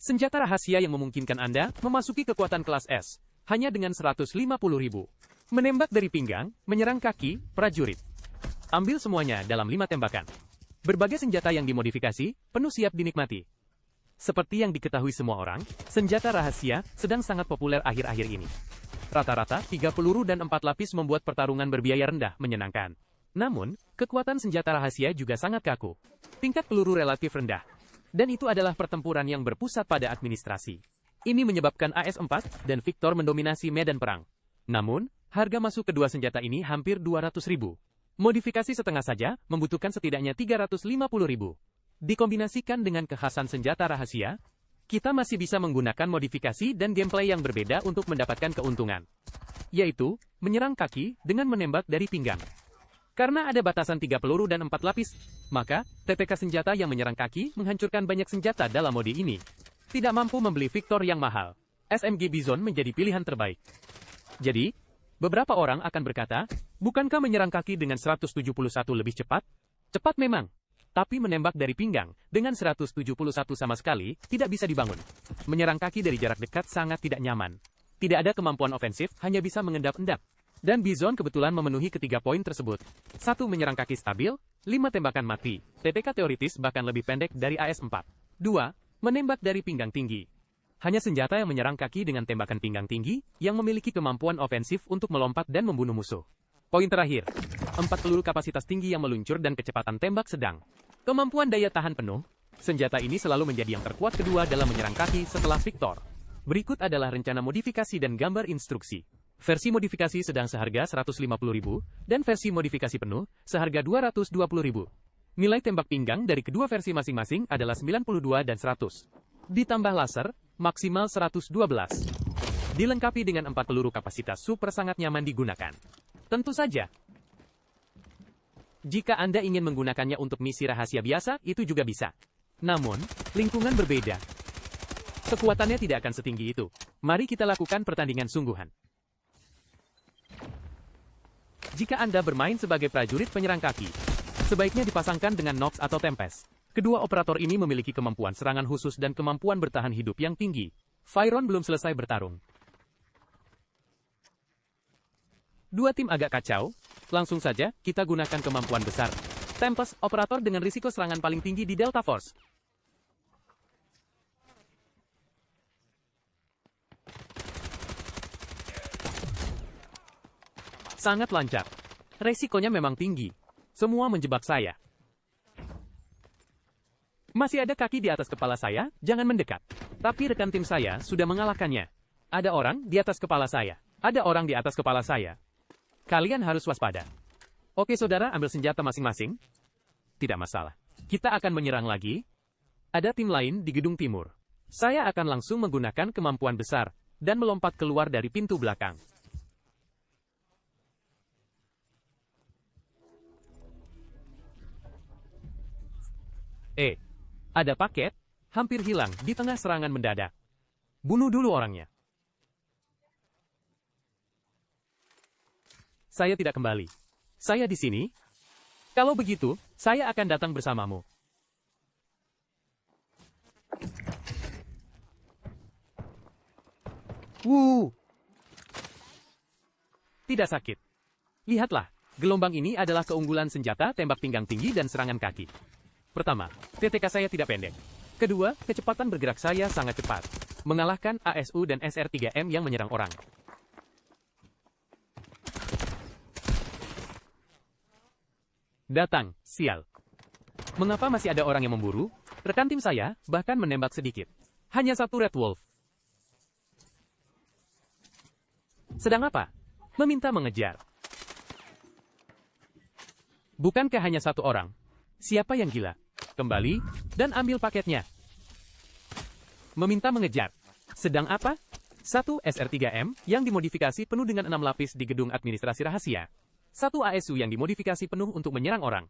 Senjata rahasia yang memungkinkan Anda memasuki kekuatan kelas S, hanya dengan 150.000. Menembak dari pinggang, menyerang kaki, prajurit. Ambil semuanya dalam 5 tembakan. Berbagai senjata yang dimodifikasi, penuh siap dinikmati. Seperti yang diketahui semua orang, senjata rahasia sedang sangat populer akhir-akhir ini. Rata-rata, 3 peluru dan 4 lapis membuat pertarungan berbiaya rendah menyenangkan. Namun, kekuatan senjata rahasia juga sangat kaku. Tingkat peluru relatif rendah. Dan itu adalah pertempuran yang berpusat pada administrasi. Ini menyebabkan AS-4 dan Victor mendominasi medan perang. Namun, harga masuk kedua senjata ini hampir 200.000. Modifikasi setengah saja membutuhkan setidaknya 350.000. Dikombinasikan dengan kekhasan senjata rahasia, kita masih bisa menggunakan modifikasi dan gameplay yang berbeda untuk mendapatkan keuntungan. Yaitu, menyerang kaki dengan menembak dari pinggang. Karena ada batasan 3 peluru dan 4 lapis, maka TTK senjata yang menyerang kaki menghancurkan banyak senjata dalam mode ini. Tidak mampu membeli Victor yang mahal, SMG Bizon menjadi pilihan terbaik. Jadi, beberapa orang akan berkata, bukankah menyerang kaki dengan 171 lebih cepat? Cepat memang, tapi menembak dari pinggang dengan 171 sama sekali tidak bisa dibangun. Menyerang kaki dari jarak dekat sangat tidak nyaman. Tidak ada kemampuan ofensif, hanya bisa mengendap-endap. Dan Bizon kebetulan memenuhi ketiga poin tersebut. 1. Menyerang kaki stabil, 5 tembakan mati. TTK teoritis bahkan lebih pendek dari AS-4. 2. Menembak dari pinggang tinggi. Hanya senjata yang menyerang kaki dengan tembakan pinggang tinggi, yang memiliki kemampuan ofensif untuk melompat dan membunuh musuh. Poin terakhir. 4 peluru kapasitas tinggi yang meluncur dan kecepatan tembak sedang. Kemampuan daya tahan penuh. Senjata ini selalu menjadi yang terkuat kedua dalam menyerang kaki setelah Victor. Berikut adalah rencana modifikasi dan gambar instruksi. Versi modifikasi sedang seharga 150.000, dan versi modifikasi penuh seharga 220.000. Nilai tembak pinggang dari kedua versi masing-masing adalah 92 dan 100. Ditambah laser, maksimal 112. Dilengkapi dengan 4 peluru kapasitas super sangat nyaman digunakan. Tentu saja, jika Anda ingin menggunakannya untuk misi rahasia biasa, itu juga bisa. Namun, lingkungan berbeda. Kekuatannya tidak akan setinggi itu. Mari kita lakukan pertandingan sungguhan. Jika Anda bermain sebagai prajurit penyerang kaki, sebaiknya dipasangkan dengan Nox atau Tempest. Kedua operator ini memiliki kemampuan serangan khusus dan kemampuan bertahan hidup yang tinggi. Fyron belum selesai bertarung. Dua tim agak kacau, langsung saja kita gunakan kemampuan besar. Tempest, operator dengan risiko serangan paling tinggi di Delta Force. Sangat lancar. Resikonya memang tinggi. Semua menjebak saya. Masih ada kaki di atas kepala saya, jangan mendekat. Tapi rekan tim saya sudah mengalahkannya. Ada orang di atas kepala saya. Ada orang di atas kepala saya. Kalian harus waspada. Oke saudara, ambil senjata masing-masing. Tidak masalah. Kita akan menyerang lagi. Ada tim lain di gedung timur. Saya akan langsung menggunakan kemampuan besar dan melompat keluar dari pintu belakang. Ada paket, hampir hilang di tengah serangan mendadak. Bunuh dulu orangnya. Saya tidak kembali. Saya di sini. Kalau begitu, saya akan datang bersamamu. Tidak sakit. Lihatlah, gelombang ini adalah keunggulan senjata tembak pinggang tinggi dan serangan kaki. Pertama, TTK saya tidak pendek. Kedua, kecepatan bergerak saya sangat cepat. Mengalahkan ASU dan SR-3M yang menyerang orang. Datang, sial. Mengapa masih ada orang yang memburu? Rekan tim saya bahkan menembak sedikit. Hanya satu Red Wolf. Sedang apa? Meminta mengejar. Bukankah hanya satu orang? Siapa yang gila? Kembali, dan ambil paketnya. Meminta mengejar. Sedang apa? 1 SR-3M yang dimodifikasi penuh dengan 6 lapis di gedung administrasi rahasia. 1 ASU yang dimodifikasi penuh untuk menyerang orang.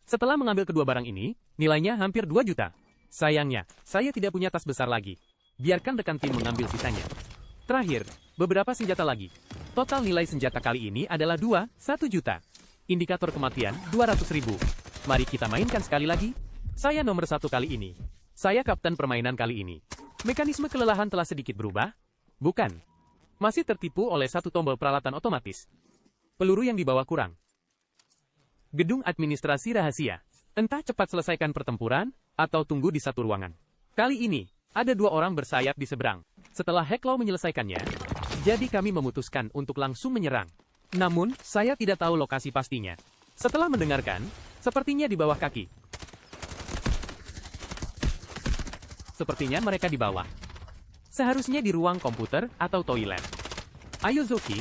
Setelah mengambil kedua barang ini, nilainya hampir 2 juta. Sayangnya, saya tidak punya tas besar lagi. Biarkan rekan tim mengambil sisanya. Terakhir, beberapa senjata lagi. Total nilai senjata kali ini adalah 1 juta. Indikator kematian, 200.000. Mari kita mainkan sekali lagi. Saya nomor 1 kali ini. Saya kapten permainan kali ini. Mekanisme kelelahan telah sedikit berubah? Bukan. Masih tertipu oleh satu tombol peralatan otomatis. Peluru yang dibawa kurang. Gedung administrasi rahasia. Entah cepat selesaikan pertempuran, atau tunggu di satu ruangan. Kali ini, ada 2 orang bersayap di seberang. Setelah Heklau menyelesaikannya, jadi kami memutuskan untuk langsung menyerang. Namun, saya tidak tahu lokasi pastinya. Setelah mendengarkan, sepertinya di bawah kaki. Sepertinya mereka di bawah. Seharusnya di ruang komputer atau toilet. Ayo Zoki.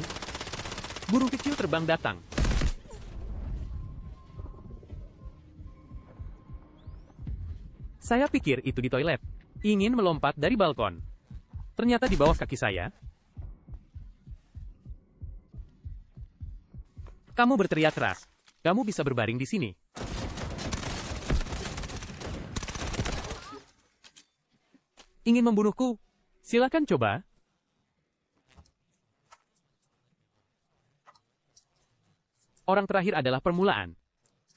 Burung kecil terbang datang. Saya pikir itu di toilet. Ingin melompat dari balkon. Ternyata di bawah kaki saya. Kamu berteriak keras. Kamu bisa berbaring di sini. Ingin membunuhku? Silakan coba. Orang terakhir adalah permulaan.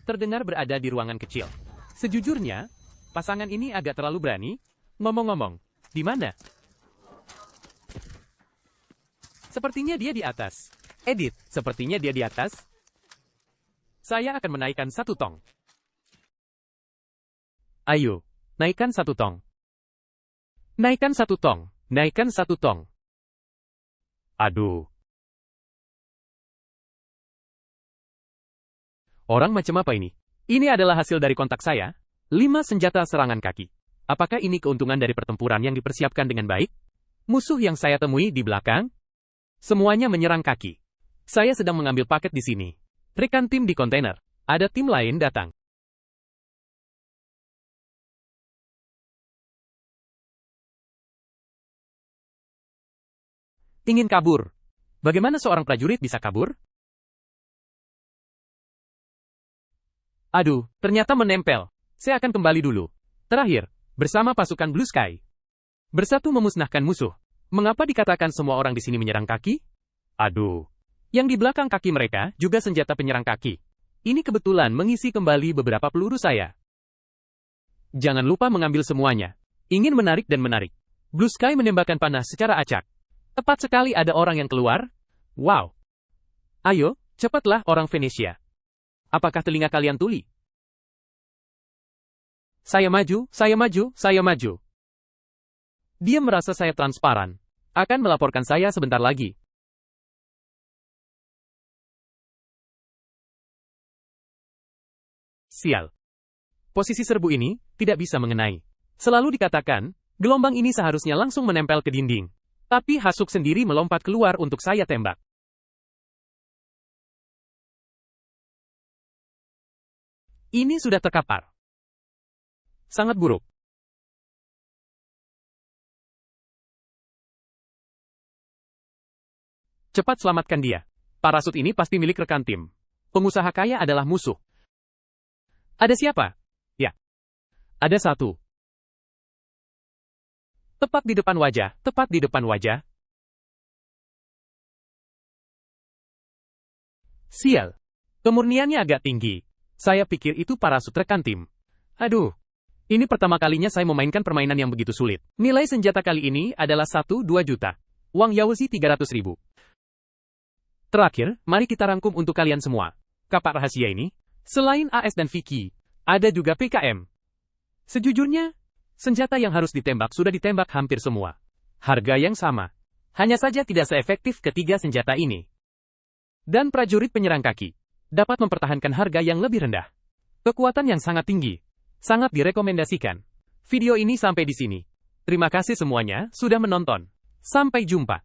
Terdengar berada di ruangan kecil. Sejujurnya, pasangan ini agak terlalu berani. Ngomong-ngomong, di mana? Sepertinya dia di atas. Edit, sepertinya dia di atas. Saya akan menaikkan 1 tong. Ayo, naikkan 1 tong. Naikkan 1 tong. Naikkan 1 tong. Aduh. Orang macam apa ini? Ini adalah hasil dari kontak saya. 5 senjata serangan kaki. Apakah ini keuntungan dari pertempuran yang dipersiapkan dengan baik? Musuh yang saya temui di belakang? Semuanya menyerang kaki. Saya sedang mengambil paket di sini. Rekan tim di kontainer. Ada tim lain datang. Ingin kabur. Bagaimana seorang prajurit bisa kabur? Aduh, ternyata menempel. Saya akan kembali dulu. Terakhir, bersama pasukan Blue Sky. Bersatu memusnahkan musuh. Mengapa dikatakan semua orang di sini menyerang kaki? Aduh. Yang di belakang kaki mereka juga senjata penyerang kaki. Ini kebetulan mengisi kembali beberapa peluru saya. Jangan lupa mengambil semuanya. Ingin menarik dan menarik. Blue Sky menembakkan panah secara acak. Tepat sekali ada orang yang keluar. Wow. Ayo, cepatlah orang Venesia. Apakah telinga kalian tuli? Saya maju, saya maju, saya maju. Dia merasa saya transparan. Akan melaporkan saya sebentar lagi. Sial. Posisi serbu ini tidak bisa mengenai. Selalu dikatakan, gelombang ini seharusnya langsung menempel ke dinding. Tapi Hasuk sendiri melompat keluar untuk saya tembak. Ini sudah terkapar. Sangat buruk. Cepat selamatkan dia. Parasut ini pasti milik rekan tim. Pengusaha kaya adalah musuh. Ada siapa? Ya. Ada 1. Tepat di depan wajah, tepat di depan wajah. Sial. Kemurniannya agak tinggi. Saya pikir itu parasut rekan tim. Aduh. Ini pertama kalinya saya memainkan permainan yang begitu sulit. Nilai senjata kali ini adalah 1-2 juta. Uang Yawzi 300.000. Terakhir, mari kita rangkum untuk kalian semua. Kapak rahasia ini, selain AS dan Vicky, ada juga PKM. Sejujurnya, senjata yang harus ditembak sudah ditembak hampir semua. Harga yang sama. Hanya saja tidak seefektif ketiga senjata ini. Dan prajurit penyerang kaki dapat mempertahankan harga yang lebih rendah. Kekuatan yang sangat tinggi. Sangat direkomendasikan. Video ini sampai di sini. Terima kasih semuanya sudah menonton. Sampai jumpa.